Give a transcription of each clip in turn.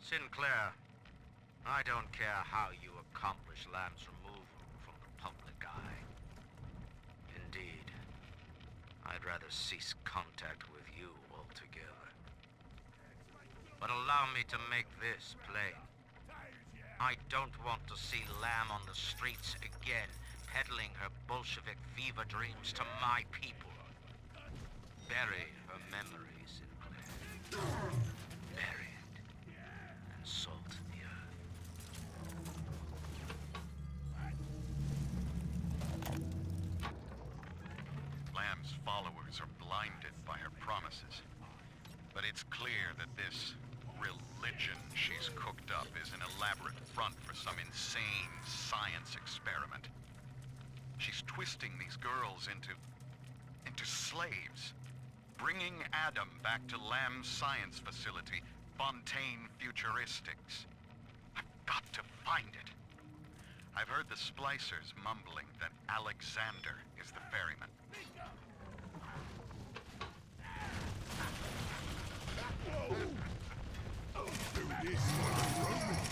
Sinclair, I don't care how you accomplish Lamb's removal from the public eye. Indeed, I'd rather cease contact with you altogether. But allow me to make this plain. I don't want to see Lamb on the streets again, peddling her Bolshevik fever dreams to my people. Bury her memory, Sinclair. Bury it, and salt the earth. Lamb's followers are blinded by her promises. But it's clear that this religion she's cooked up is an elaborate front for some insane science experiment. She's twisting these girls into slaves. Bringing Adam back to Lamb's science facility, Fontaine Futuristics. I've got to find it. I've heard the splicers mumbling that Alexander is the ferryman. Do this for the Romans.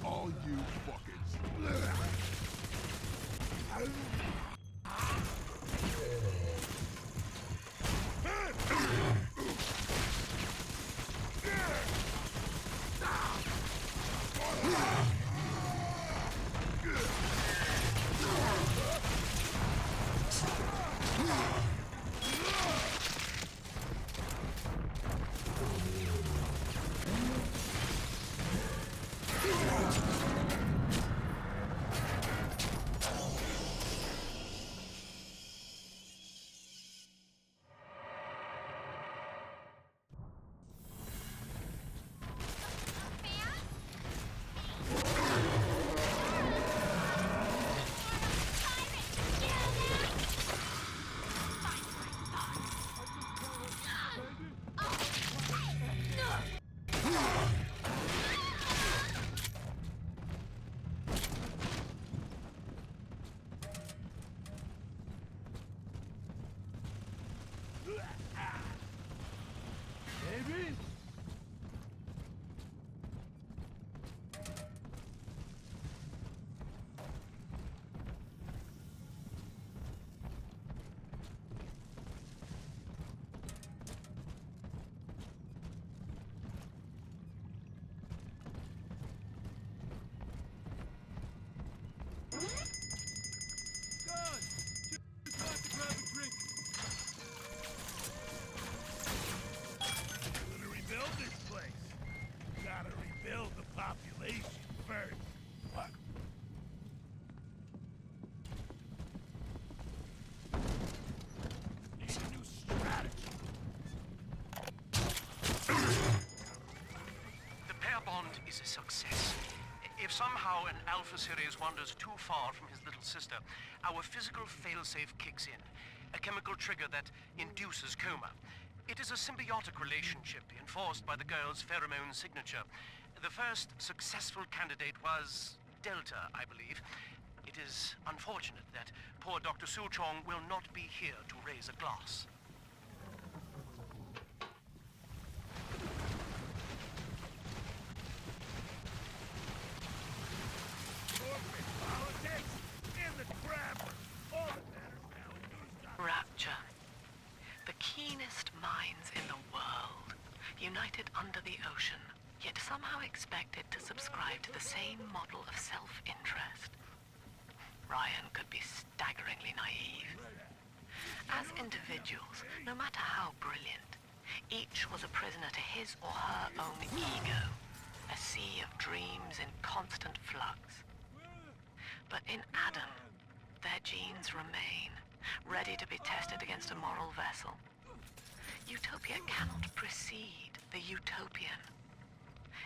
All you fuckers. Maybe? Population first. What? Need a new strategy. The pair bond is a success. If somehow an Alpha series wanders too far from his little sister, our physical failsafe kicks in, a chemical trigger that induces coma. It is a symbiotic relationship enforced by the girl's pheromone signature. The first successful candidate was Delta, I believe. It is unfortunate that poor Dr. Suchong will not be here to raise a glass. Corporate politics in the grabber. All that matters now is who's got Rapture. The keenest minds in the world, united under the ocean, yet somehow expected to subscribe to the same model of self-interest. Ryan could be staggeringly naive. As individuals, no matter how brilliant, each was a prisoner to his or her own ego, a sea of dreams in constant flux. But in Adam, their genes remain, ready to be tested against a moral vessel. Utopia cannot precede the utopian.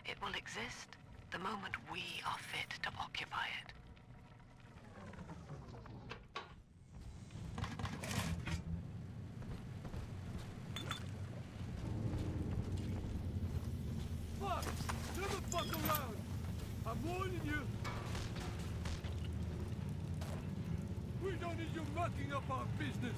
It will exist the moment we are fit to occupy it. warning you. We don't need you mucking up our business.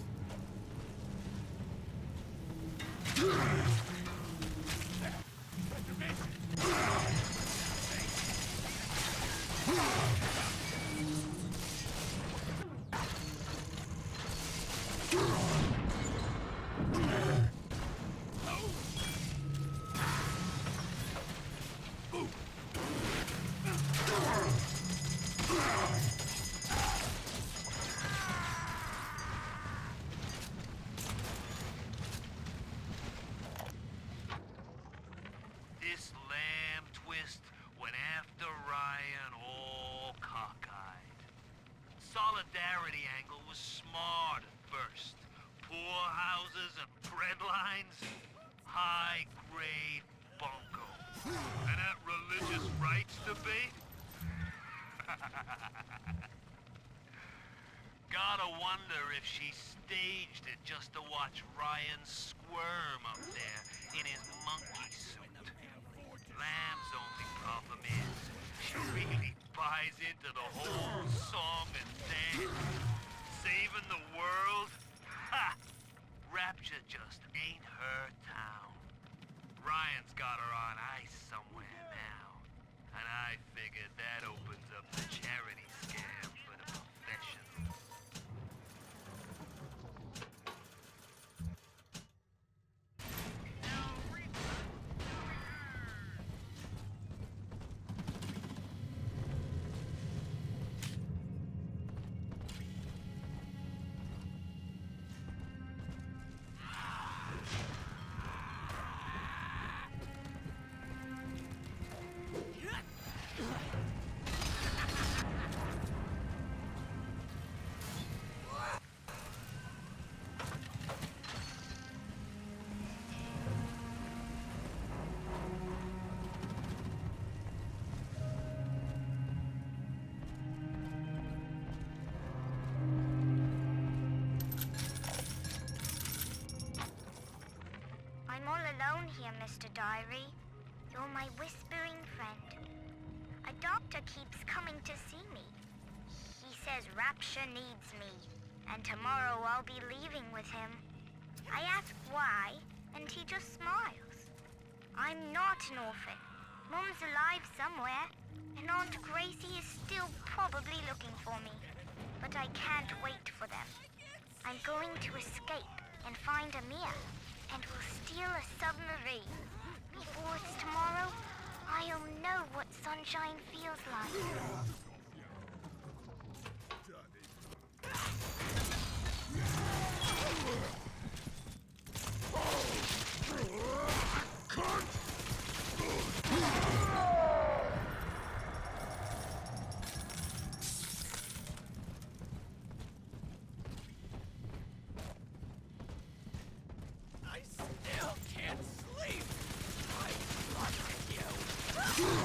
This lamb twist went after Ryan all cockeyed. Solidarity angle was smart at first. Poor houses and bread lines, high-grade bunko. And that religious rights debate? Gotta wonder if she staged it just to watch Ryan squirm up there in his monkey suit. Lamb's only problem is she really buys into the whole song and dance. Saving the world? Ha! Rapture just ain't her town. Ryan's got her on ice somewhere now. And I figured that opens up the charity scam for the professionals. I'm all alone here, Mr. Diary. You're my whispering friend. A doctor keeps coming to see me. He says Rapture needs me, and tomorrow I'll be leaving with him. I ask why, and he just smiles. I'm not an orphan. Mom's alive somewhere, and Aunt Gracie is still probably looking for me. But I can't wait for them. I'm going to escape and find Amir, and we'll steal a submarine. Before it's tomorrow, I'll know what sunshine feels like. I still can't sleep. I love you.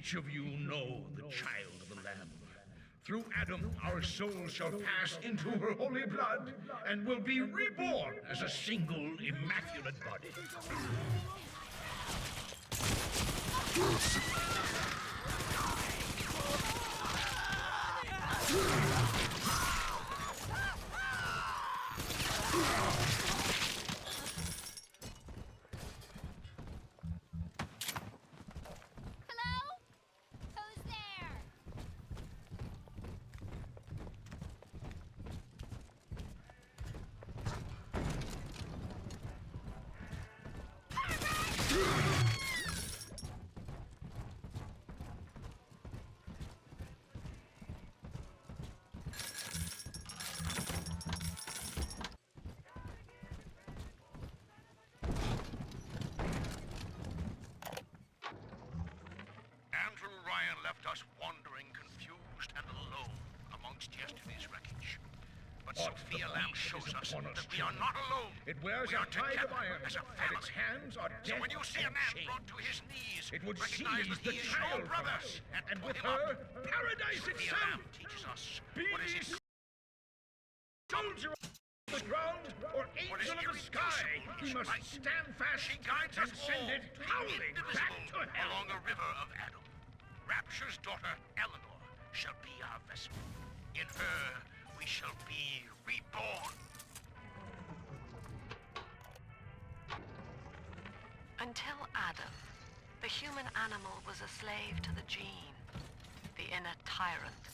Each of you know the child of the Lamb. Through Adam, our souls shall pass into her holy blood and will be reborn as a single immaculate body. Hello? Who's there? Andrew Ryan left us wandering, confused, and alone amongst yesterday's wreckage. But Sophia Lamb shows us that we are not alone. It wears a hide of iron, and its hands are death. So when you see a man brought to his knees, it would seize the child from us, and with her, paradise itself. Sophia Lamb teaches us what is it. Soldier of the ground or angel of the sky, he must stand fast and send it howling back to hell along a river of Adam. Rapture's daughter, Eleanor, shall be our vessel. In her, we shall be reborn. Until Adam, the human animal was a slave to the gene, the inner tyrant.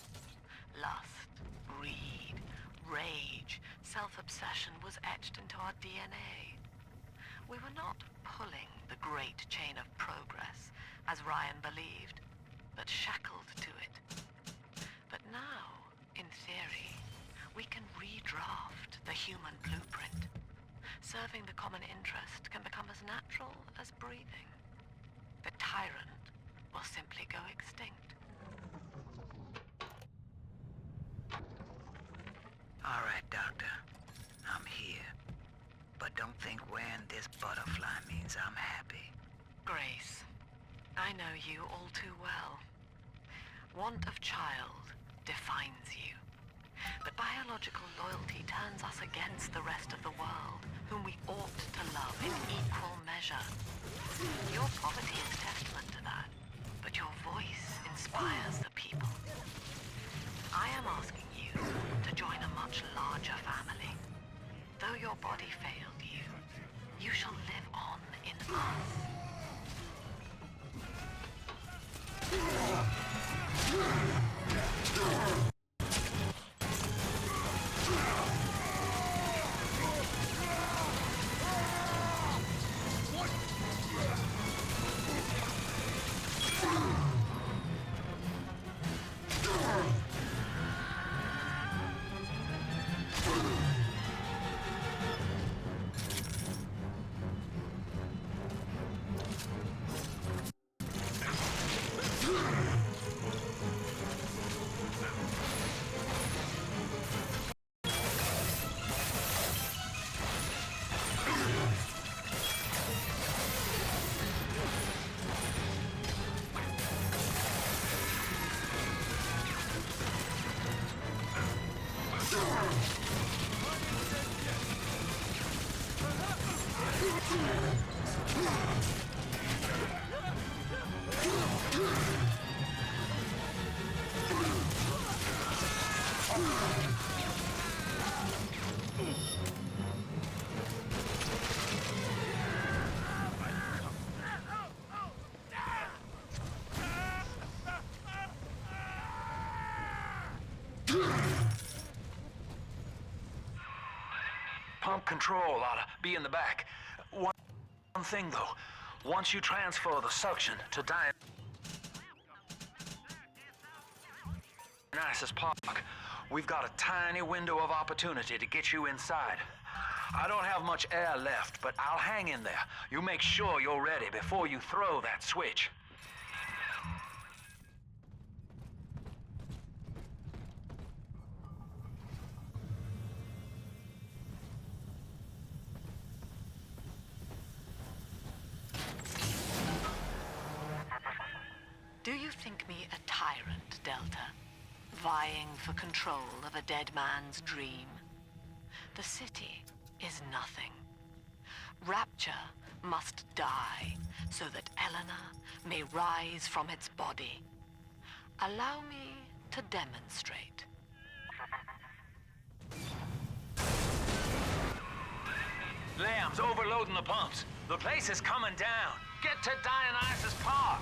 Lust, greed, rage, self-obsession was etched into our DNA. We were not pulling the great chain of progress, as Ryan believed, but shackled to it. But now, in theory, we can redraft the human blueprint. Serving the common interest can become as natural as breathing. The tyrant will simply go extinct. All right, Doctor. I'm here. But don't think wearing this butterfly means I'm happy. Grace, I know you all too well. Want of child defines you. But biological loyalty turns us against the rest of the world, whom we ought to love in equal measure. Your poverty is testament to that, but your voice inspires the people. I am asking you to join a much larger family. Though your body failed you, you shall live on in us. Pump control ought to be in the back. One thing, though. Once you transfer the suction to Dionysus Park, we've got a tiny window of opportunity to get you inside. I don't have much air left, but I'll hang in there. You make sure you're ready before you throw that switch. Do you You think me a tyrant, Delta, vying for control of a dead man's dream? The city is nothing. Rapture must die so that Eleanor may rise from its body. Allow me to demonstrate. Lamb's overloading the pumps. The place is coming down. Get to Dionysus Park.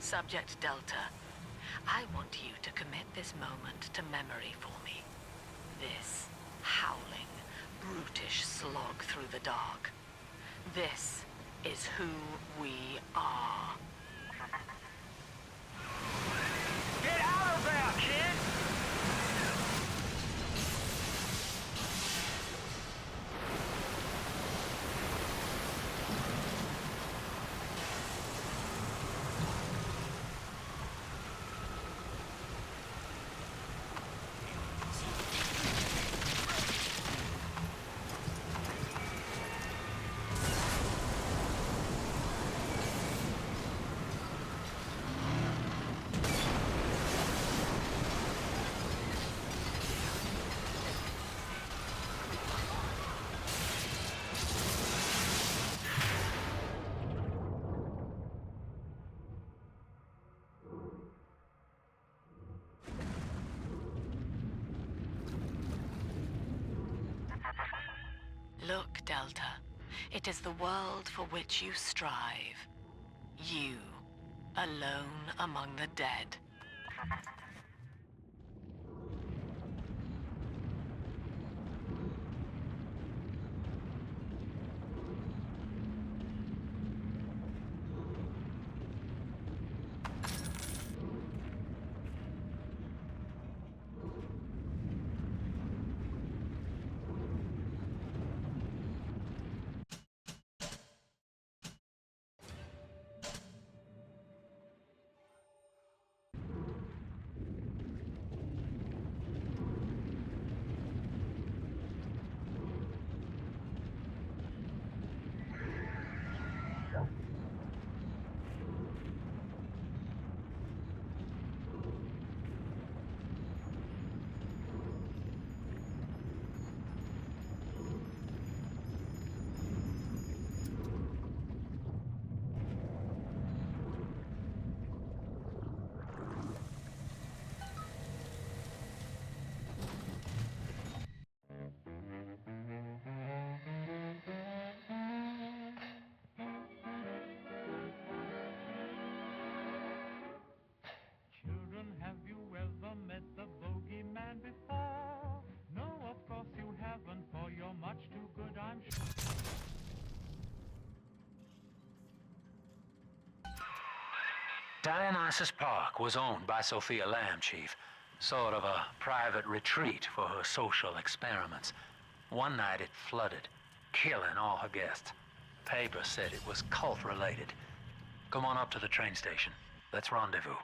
Subject Delta, I want you to commit this moment to memory for me. This howling, brutish slog through the dark. This is who we are. Get out of there, kid! Look, Delta, it is the world for which you strive. You, alone among the dead. Children, have you ever met the bogeyman before? No, of course you haven't, for you're much too good, I'm sure. Dionysus Park was owned by Sophia Lamb, Chief. Sort of a private retreat for her social experiments. One night it flooded, killing all her guests. Paper said it was cult-related. Come on up to the train station. Let's rendezvous.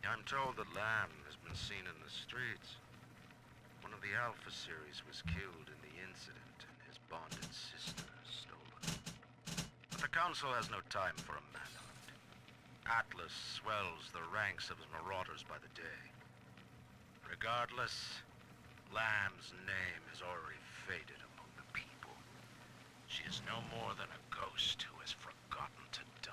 I'm told that Lamb has been seen in the streets. One of the Alpha series was killed in the incident, and his bonded sister stolen. But the Council has no time for a manhunt. Atlas swells the ranks of his marauders by the day. Regardless, Lamb's name is already faded among the people. She is no more than a ghost who has forgotten to die.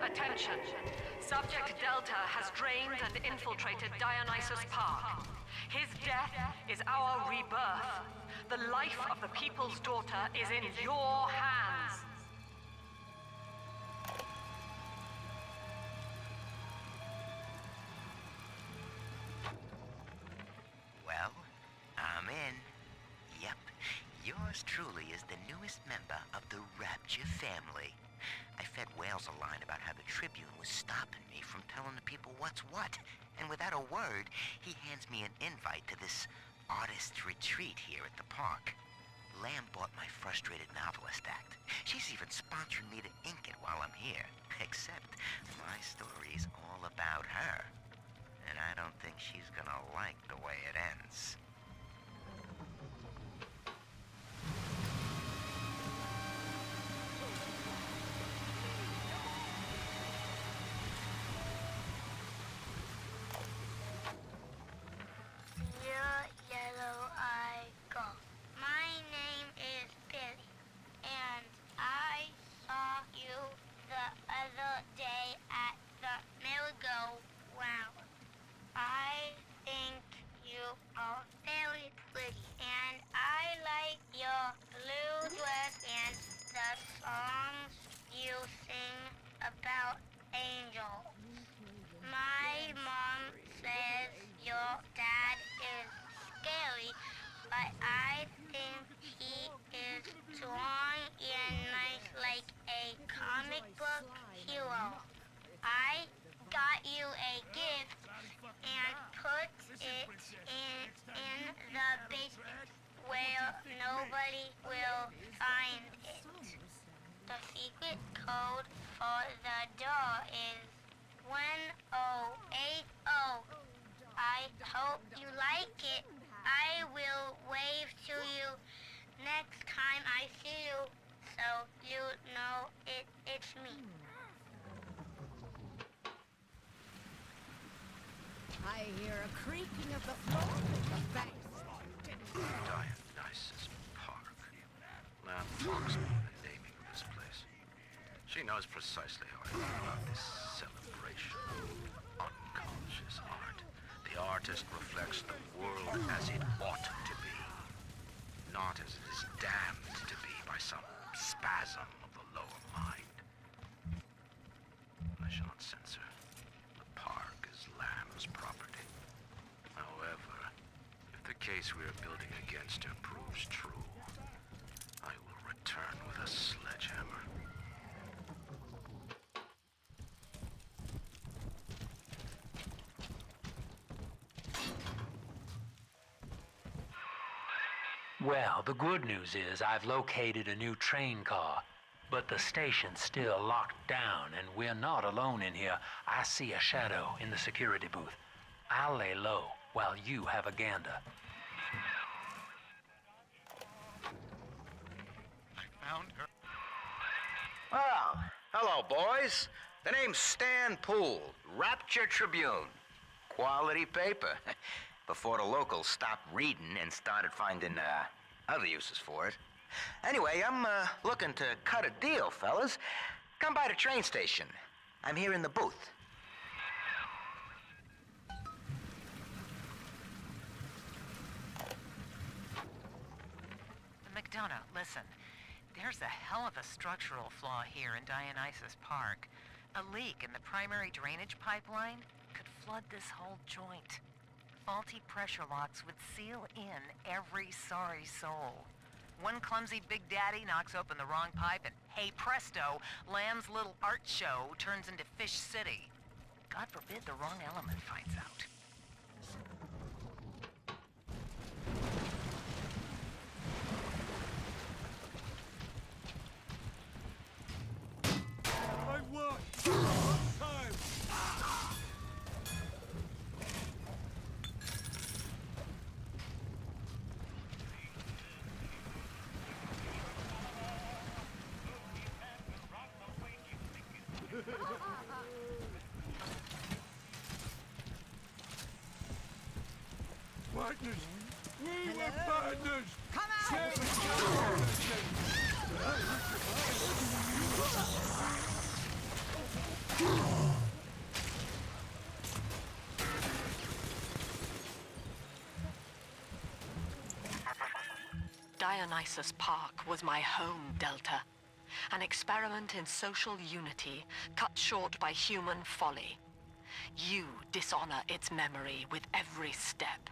Attention. Subject Delta has drained and infiltrated Dionysus Park. His death is our rebirth. The life of the People's Daughter is in your hands. Well, I'm in. Yep, yours truly is the newest member of the Rapture family. I fed Wales a line about how the Tribune was stopping me from telling the people what's what. And without a word, he hands me an invite to this artist's retreat here at the park. Lamb bought my Frustrated Novelist Act. She's even sponsoring me to ink it while I'm here. Except my story's all about her. And I don't think she's gonna like the way it ends. I hear a creaking of the floor. The banks. Dionysus Park. Lamb talks about the naming of this place. She knows precisely how I feel about this celebration of unconscious art. The artist reflects the world as it ought to be, not as it is damned to be by some spasm of the lower mind. I shall not censor. The park is Lamb's property. However, if the case we are building against her proves true, I will return with a sledgehammer. Well, the good news is I've located a new train car, but the station's still locked down and we're not alone in here. I see a shadow in the security booth. I'll lay low while you have a gander. I found her. Well, hello, boys. The name's Stan Poole, Rapture Tribune. Quality paper. Before the locals stopped reading and started finding other uses for it. Anyway, I'm looking to cut a deal, fellas. Come by the train station. I'm here in the booth. McDonough, listen. There's a hell of a structural flaw here in Dionysus Park. A leak in the primary drainage pipeline could flood this whole joint. Faulty pressure locks would seal in every sorry soul. One clumsy Big Daddy knocks open the wrong pipe and, hey presto, Lamb's little art show turns into Fish City. God forbid the wrong element finds out. partners! We were partners! Come out! Dionysus Park was my home, Delta. An experiment in social unity, cut short by human folly. You dishonor its memory with every step.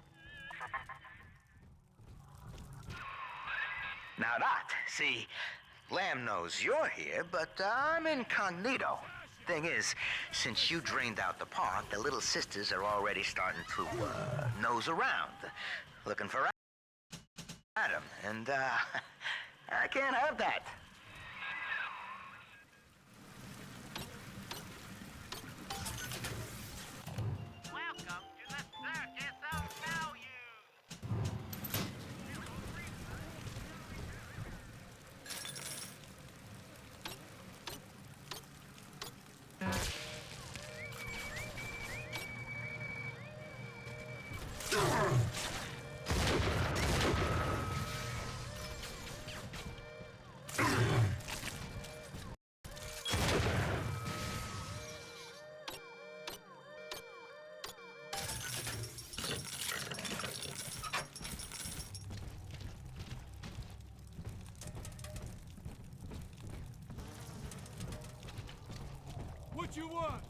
Now that, see, Lamb knows you're here, but I'm incognito. Thing is, since you drained out the park, the little sisters are already starting to, nose around, looking for Adam, and, I can't have that. Welcome to the Circus of Value. What you want?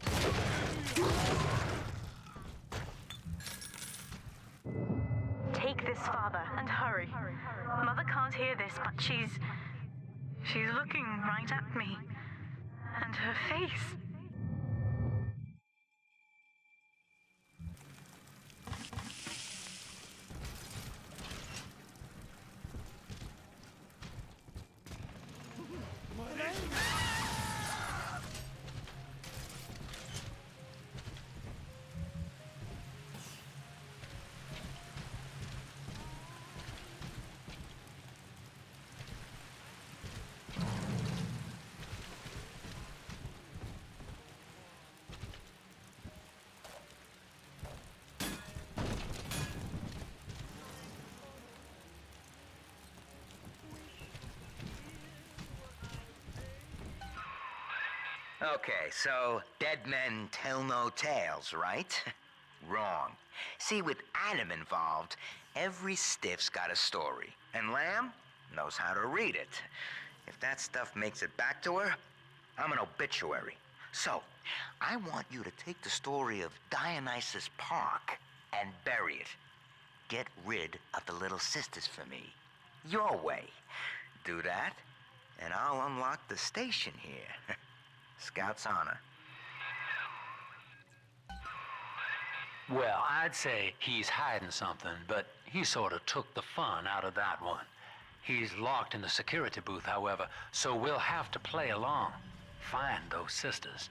Take this, Father, and hurry. Mother can't hear this, but she's looking right at me. And her face. Okay, so dead men tell no tales, right? Wrong. See, with Adam involved, every stiff's got a story, and Lamb knows how to read it. If that stuff makes it back to her, I'm an obituary. So, I want you to take the story of Dionysus Park and bury it. Get rid of the little sisters for me. Your way. Do that, and I'll unlock the station here. Scout's honor. Well, I'd say he's hiding something, but he sort of took the fun out of that one. He's locked in the security booth, however, so we'll have to play along. Find those sisters.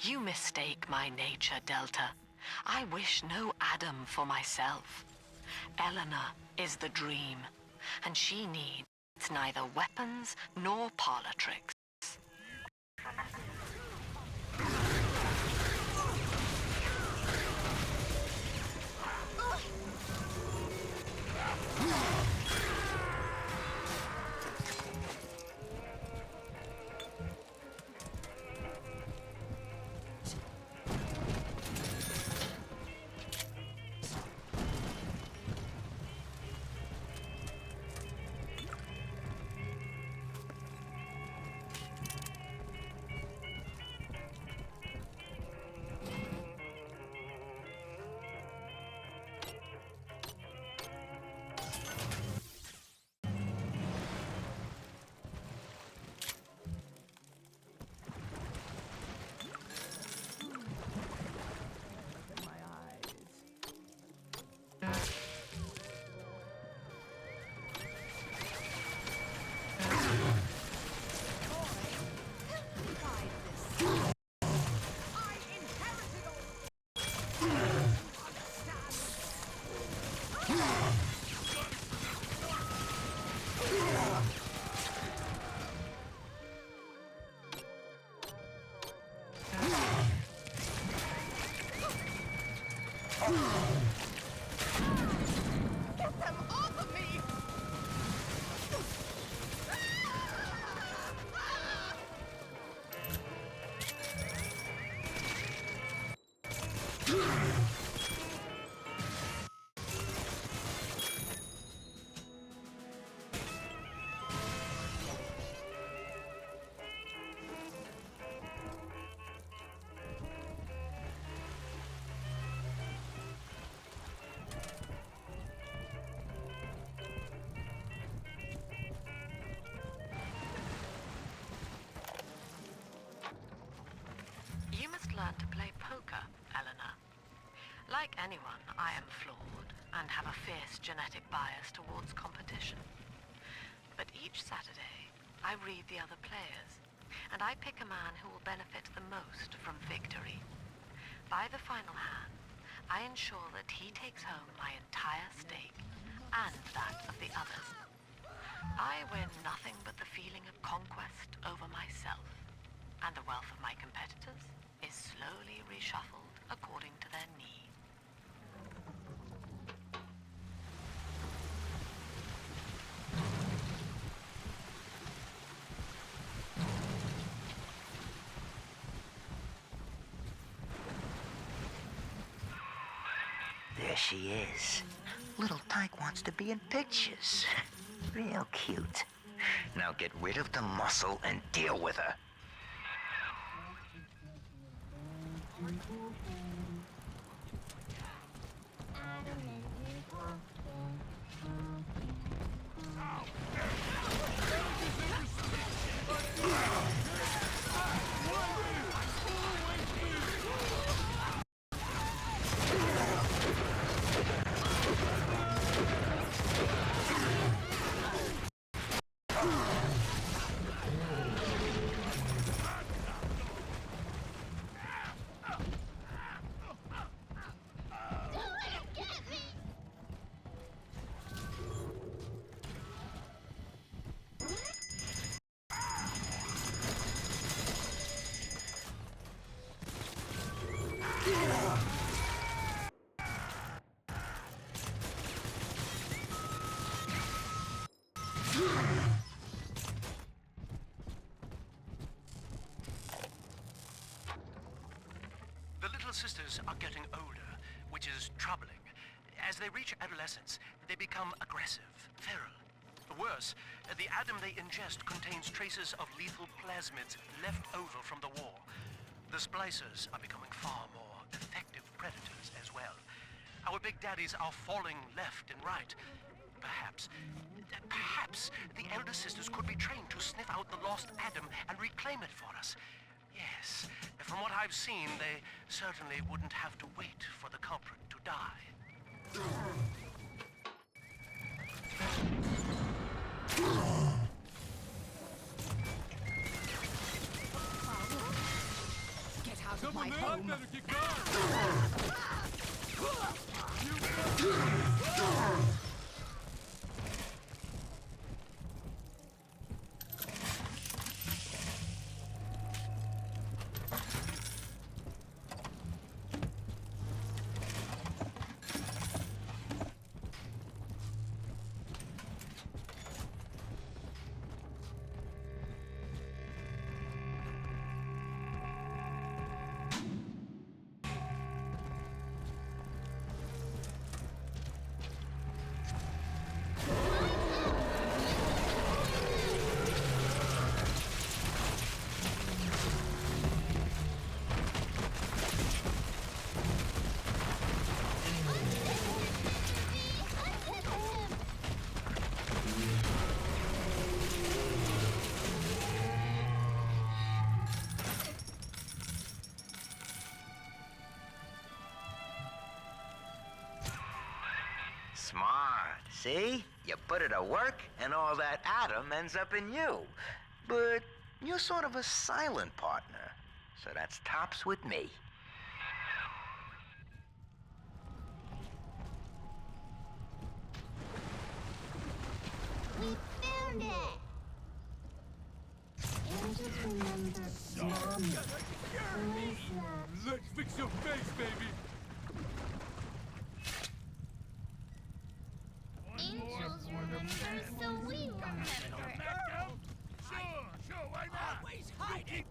You mistake my nature, Delta. I wish no Adam for myself. Eleanor is the dream, and she needs neither weapons nor parlor tricks. Get them off of me! You must learn to play poker, Eleanor. Like anyone, I am flawed and have a fierce genetic bias towards competition. But each Saturday, I read the other players, and I pick a man who will benefit the most from victory. By the final hand, I ensure that he takes home my entire stake, and that of the others. I win nothing but the feeling of conquest over myself, and the wealth of my competitors is slowly reshuffled according to their needs. There she is. Little Tyke wants to be in pictures. Real cute. Now get rid of the muscle and deal with her. The little sisters are getting older, which is troubling. As they reach adolescence, they become aggressive, feral. Worse, the Adam they ingest contains traces of lethal plasmids left over from the war. The splicers are becoming far more effective predators as well. Our big daddies are falling left and right. Perhaps the elder sisters could be trained to sniff out the lost Adam and reclaim it for us. Yes, from what I've seen, they certainly wouldn't have to wait for the culprit to die. Get out of Someone my there home! better get going! Smart. See? You put it to work, and all that Adam ends up in you. But you're sort of a silent partner, so that's tops with me. Let's fix your face, baby. Angels remember, so we remember. Sure, why not? Always hiding.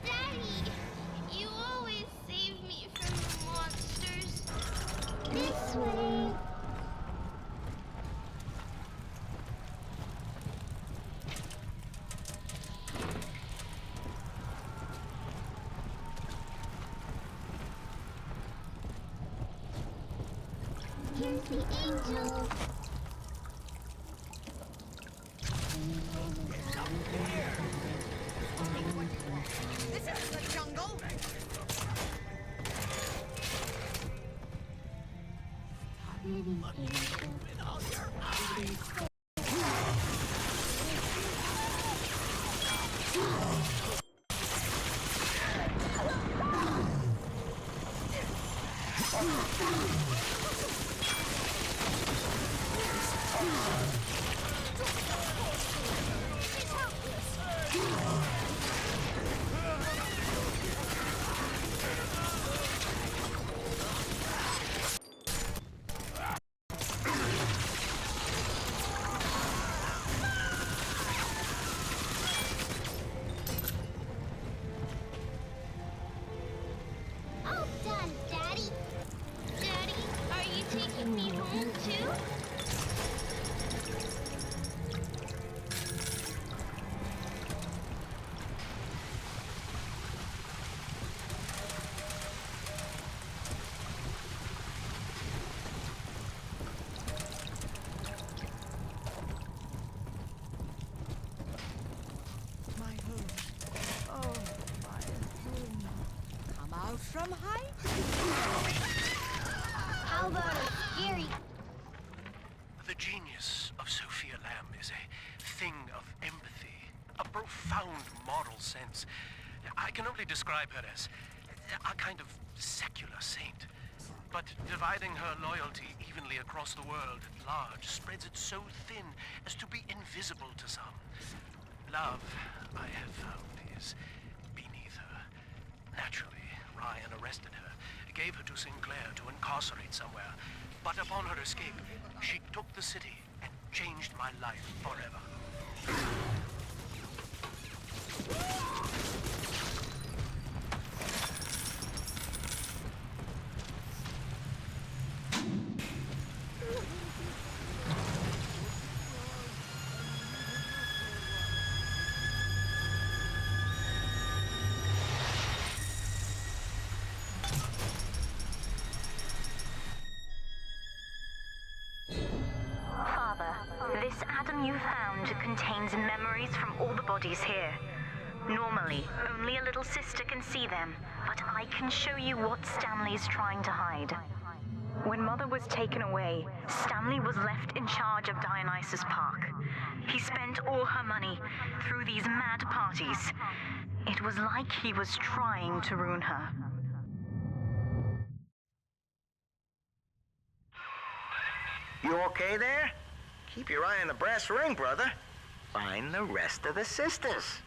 Daddy, you always save me from the monsters. This way. Here's the angel. This is the jungle. All done, Daddy. Daddy, are you taking me home too? My home. Oh, my home. Come out from hiding. How about a scary? The genius of Sophia Lamb is a thing of empathy, a profound moral sense. I can only describe her as a kind of secular saint. But dividing her loyalty evenly across the world at large spreads it so thin as to be invisible to some. Love, I have found, is beneath her. Naturally, Ryan arrested her, gave her to Sinclair to incarcerate somewhere. But upon her escape, she took the city and changed my life forever. Father, this atom you found contains memories from all the bodies here. Normally, only a little sister can see them, but I can show you what Stanley's trying to hide. When Mother was taken away, Stanley was left in charge of Dionysus Park. He spent all her money through these mad parties. It was like he was trying to ruin her. You okay there? Keep your eye on the brass ring, brother. Find the rest of the sisters.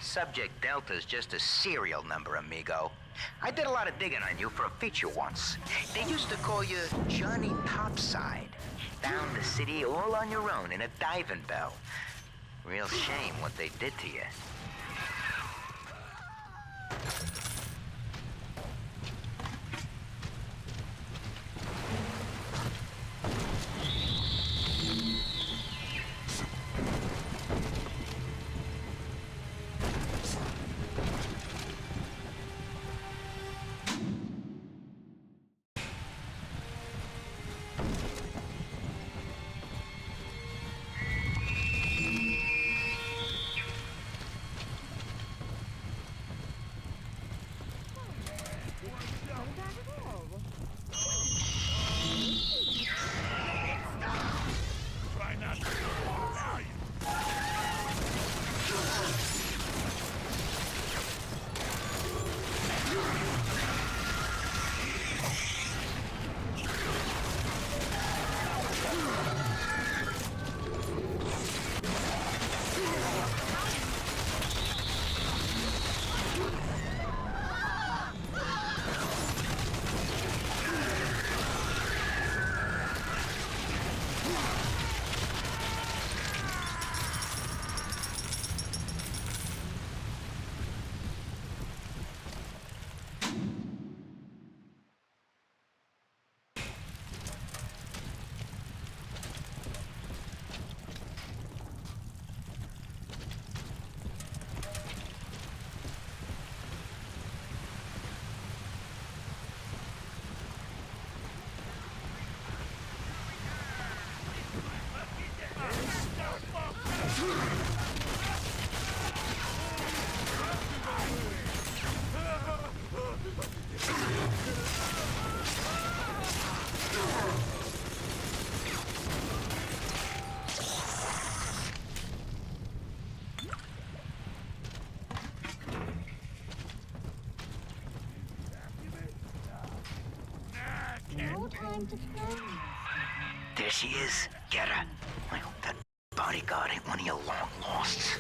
Subject Delta's just a serial number, amigo. I did a lot of digging on you for a feature once. They used to call you Johnny Topside. Down the city all on your own in a diving bell. Real shame what they did to you. There she is. Get her. I hope that bodyguard ain't one of your long losts.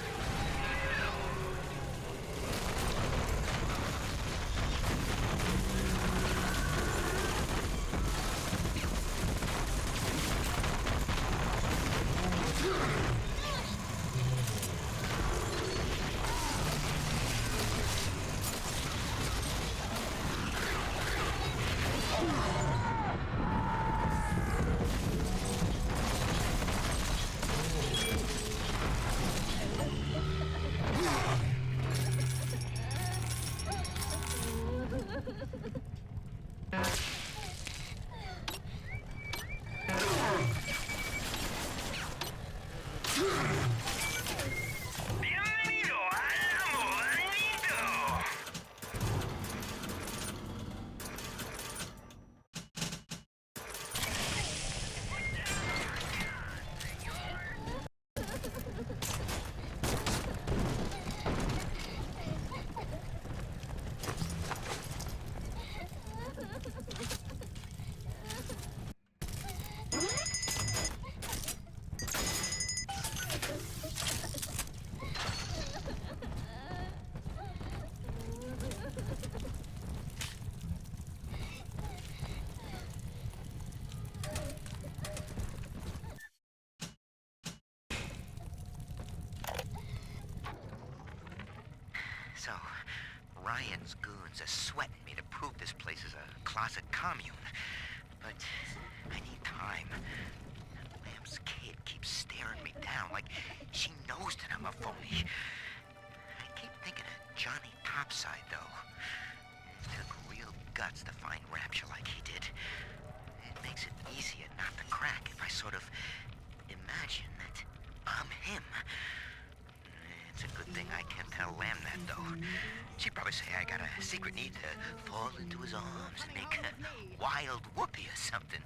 So, Ryan's goons are sweating me to prove this place is a closet commune. But I need time. Lamb's kid keeps staring me down like she knows that I'm a phony. I keep thinking of Johnny Topside, though. It took real guts to find Rapture like he did. It makes it easier not to crack if I sort of imagine that I'm him. It's a good thing I can't tell Lamb that, though. She'd probably say I got a secret need to fall into his arms and make a wild whoopee or something.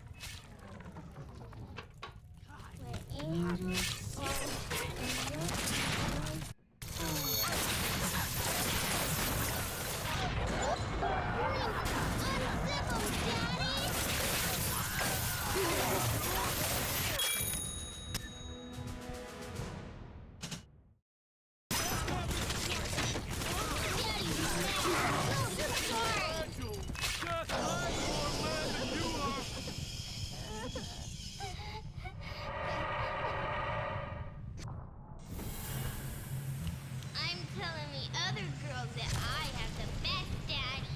girl that I have the best daddy.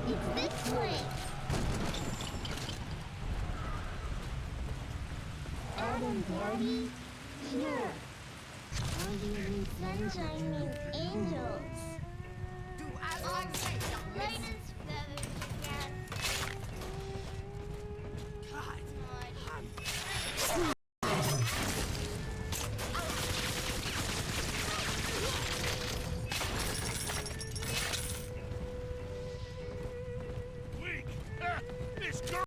It's this place. Adam, Daddy? Sure. Roses and sunshine mean angels. Do as I say, Light youngest. as feathers again. God. Weak! This girl!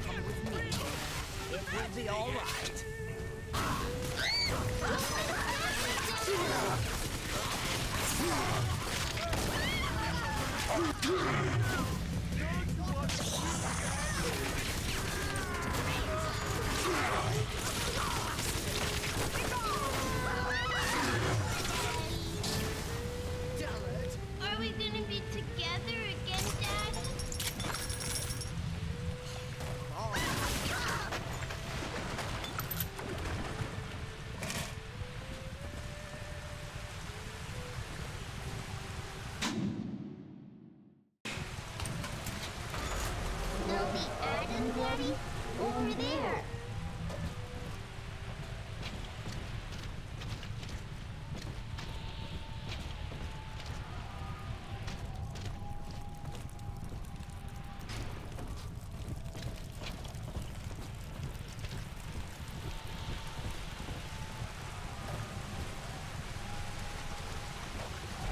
Come with me. It will be all right. Are we gonna be together again, Daddy? There'll be Adam, Daddy, over there.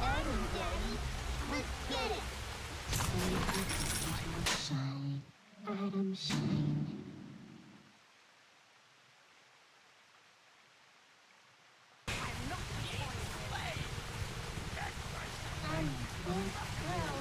Adam, Daddy, let's get it. Shine, Adam, shine. I'm this girl.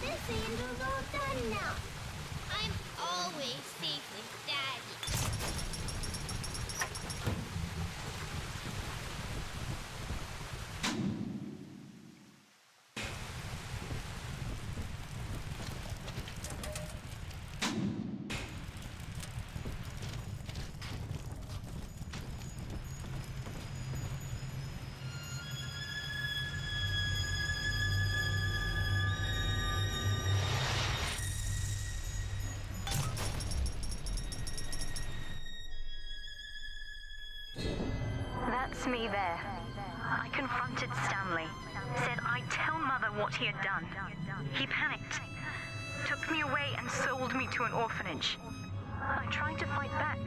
This angel's all done now. I'm always safe with Daddy. That's me there. I confronted Stanley. Said I'd tell Mother what he had done. He panicked. Took me away and sold me to an orphanage. I tried to fight back.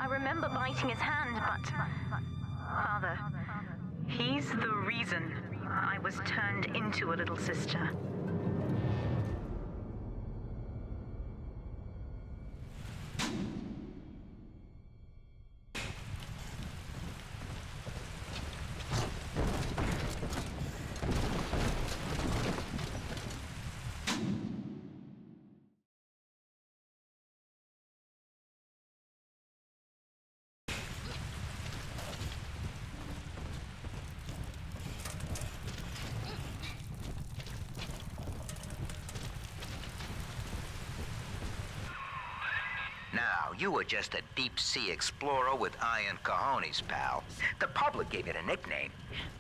I remember biting his hand, but... Father, he's the reason I was turned into a little sister. Now, you were just a deep-sea explorer with iron cojones, pal. The public gave it a nickname.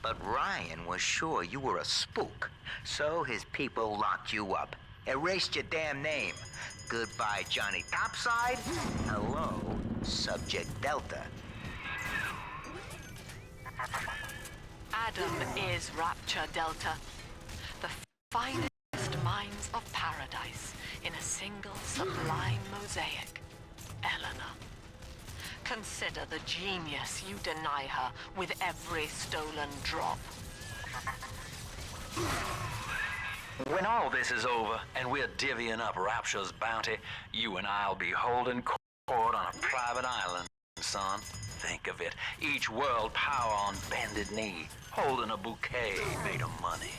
But Ryan was sure you were a spook. So his people locked you up. Erased your damn name. Goodbye, Johnny Topside. Hello, Subject Delta. Adam is Rapture Delta, the finest minds of paradise in a single sublime mosaic, Eleanor. Consider the genius you deny her with every stolen drop. When all this is over and we're divvying up Rapture's bounty, you and I'll be holding court on a private island, son. Think of it. Each world power on bended knee, holding a bouquet made of money.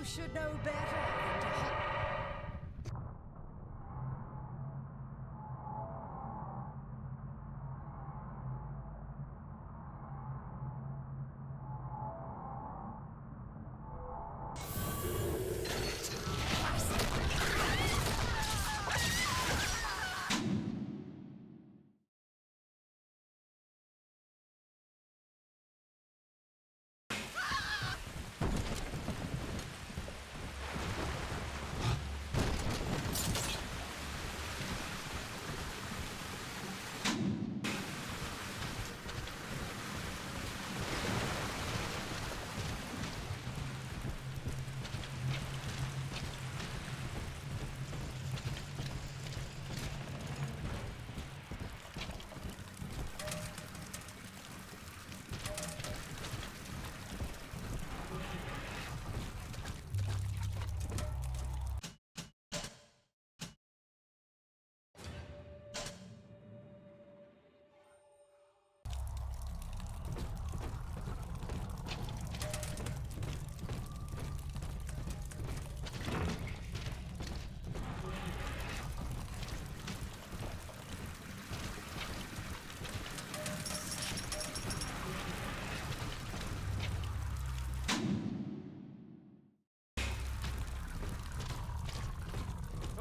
Should know better than to hop.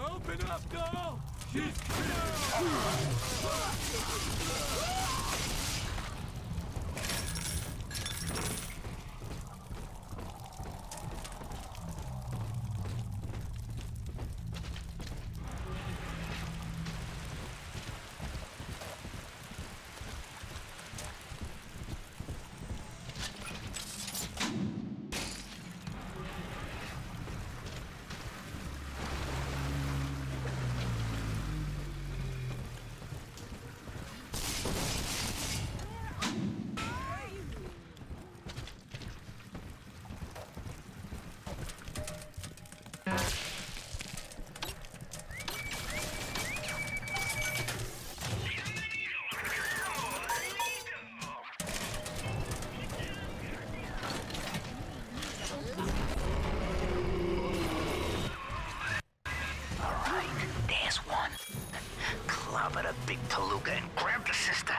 Open up, girl! She's here! Big Palooka and grab the sister.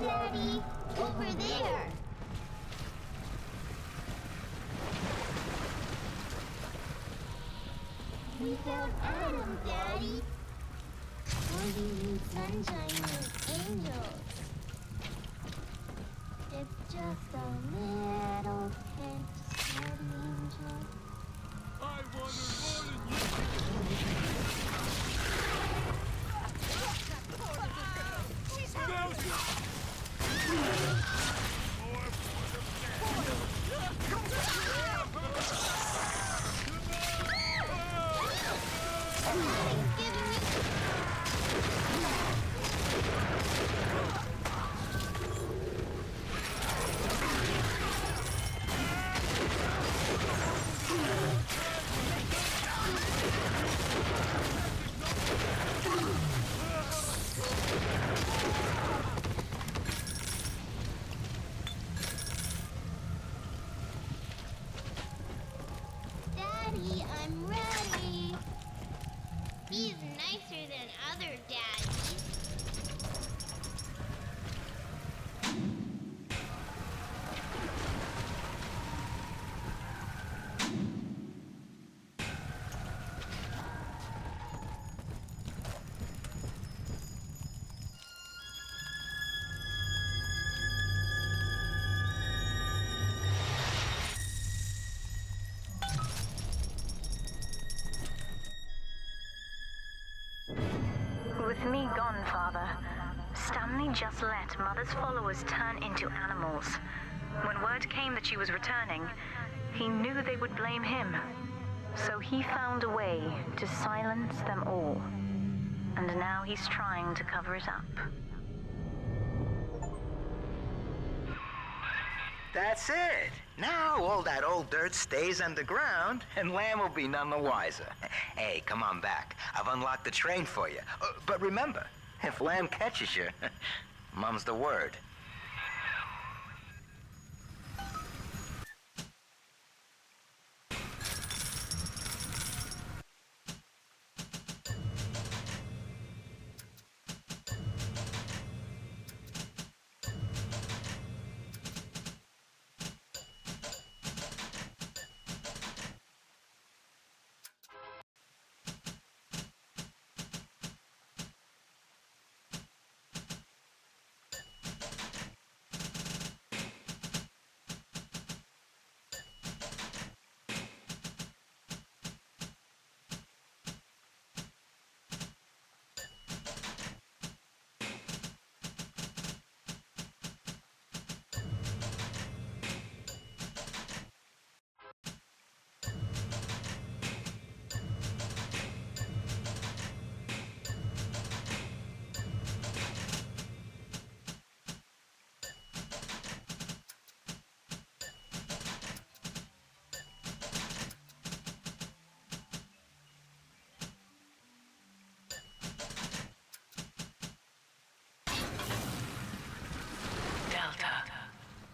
Daddy! Over there! We found Adam, Daddy! What do you mean sunshine and angels? It's just a little hint, sweaty angel. I wanted more than you. She's out! Daddy, I'm ready. He's nicer than other daddies. With me gone, Father, Stanley just let Mother's followers turn into animals. When word came that she was returning, he knew they would blame him. So he found a way to silence them all. And now he's trying to cover it up. That's it. Now all that old dirt stays underground, and Lamb will be none the wiser. Hey, come on back. I've unlocked the train for you. But remember, if Lamb catches you, mum's the word.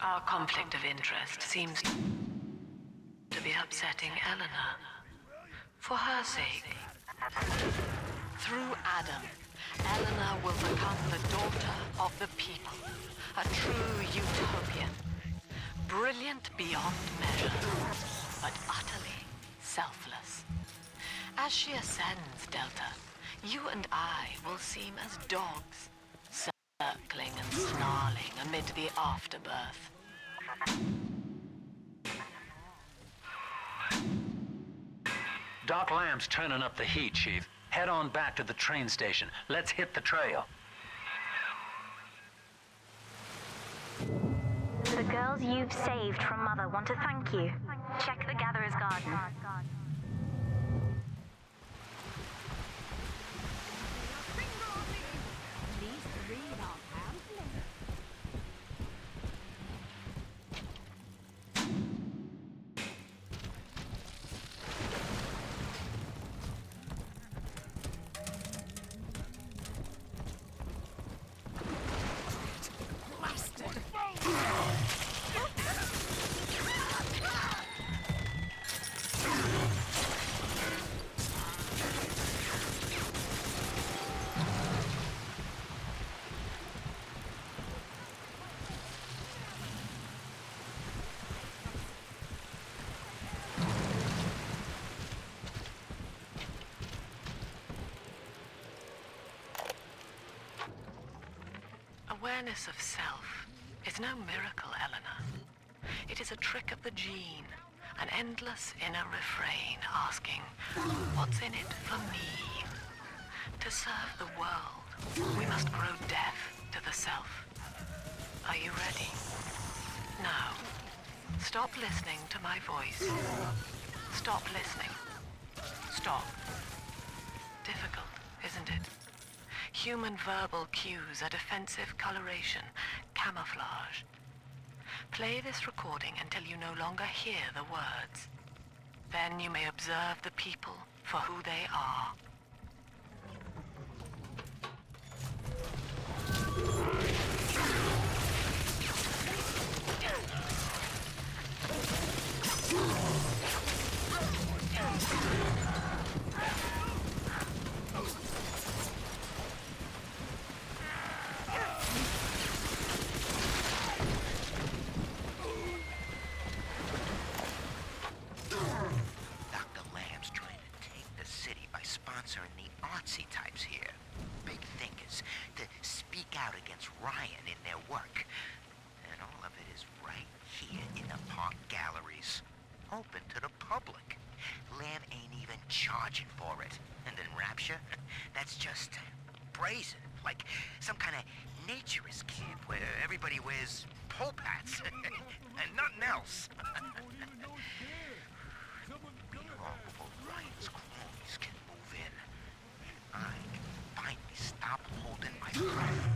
Our conflict of interest seems to be upsetting Eleanor. For her sake, through Adam, Eleanor will become the daughter of the people, a true utopian, brilliant beyond measure, but utterly selfless. As she ascends, Delta, you and I will seem as dogs, circling and snarling amid the afterbirth. Doc Lamb's turning up the heat, Chief. Head on back to the train station. Let's hit the trail. The girls you've saved from Mother want to thank you. Check the Gatherer's Garden. Awareness of self is no miracle, Eleanor. It is a trick of the gene, an endless inner refrain asking, what's in it for me? To serve the world, we must grow deaf to the self. Are you ready? Now, stop listening to my voice. Stop listening. Stop. Difficult, isn't it? Human verbal cues are defensive coloration, camouflage. Play this recording until you no longer hear the words. Then you may observe the people for who they are. Sponsoring the artsy types here. Big thinkers to speak out against Ryan in their work. And all of it is right here in the park galleries. Open to the public. Lamb ain't even charging for it. And then Rapture? That's just brazen. Like some kind of naturist camp where everybody wears pole hats. And nothing else. All before Ryan's cronies can move in. I can finally stop holding my breath.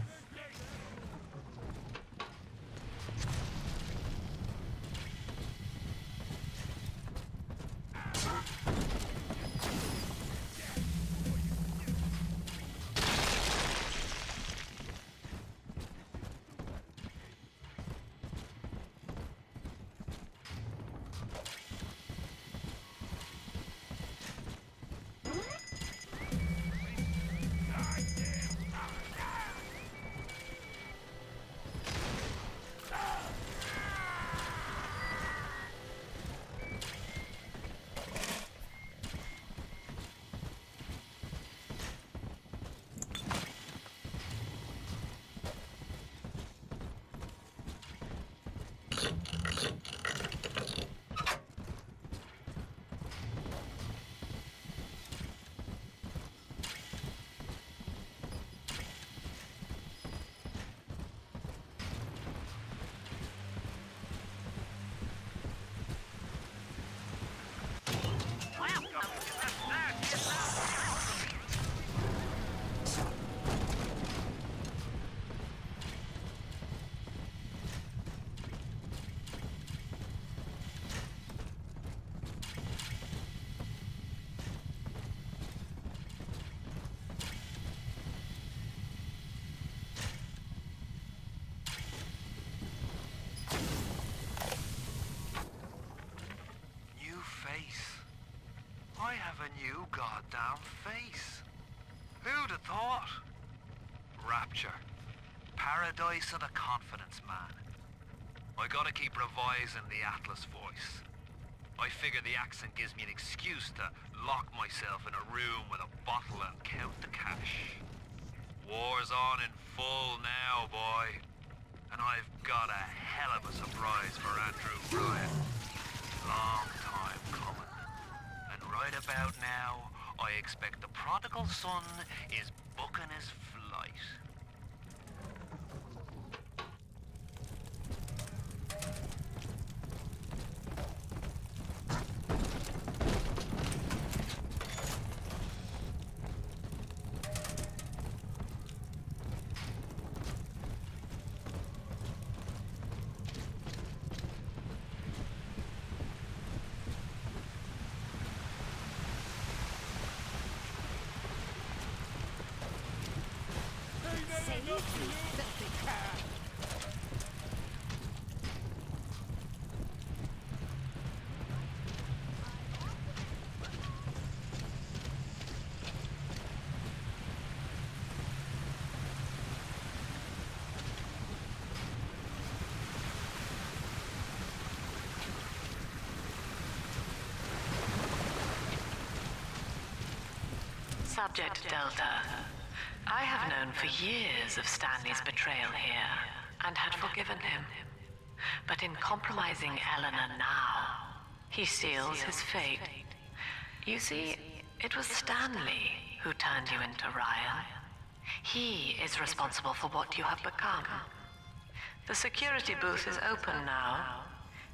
I have a new goddamn face. Who'd have thought? Rapture. Paradise of the confidence man. I gotta keep revising the Atlas voice. I figure the accent gives me an excuse to lock myself in a room with a bottle and count the cash. War's on in full now, boy. And I've got a hell of a surprise for Andrew Ryan. Long time coming. And right about now, I expect the prodigal son is booking his flight. Subject Delta. I have known for years of Stanley's betrayal here, and had forgiven him. But in compromising Eleanor now, he seals his fate. You see, it was Stanley who turned you into Ryan. He is responsible for what you have become. The security booth is open now.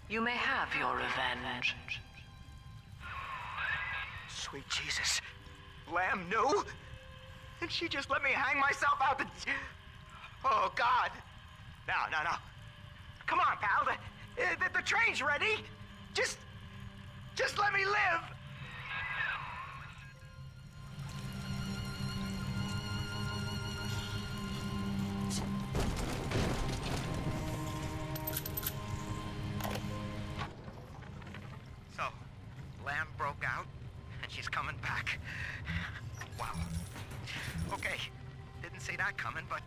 You may have your revenge. Sweet Jesus. Lamb knew? And she just let me hang myself out the... Oh, God. No. Come on, pal. The train's ready. Just let me live. So, Lamb broke out, and she's coming back. Wow. Okay, didn't see that coming, but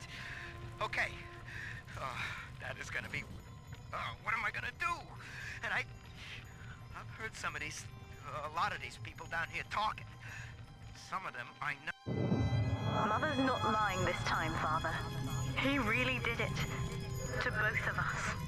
okay. That is gonna be... what am I gonna do? And I've heard some of these... a lot of these people down here talking. Some of them I know. Mother's not lying this time, Father. He really did it. To both of us.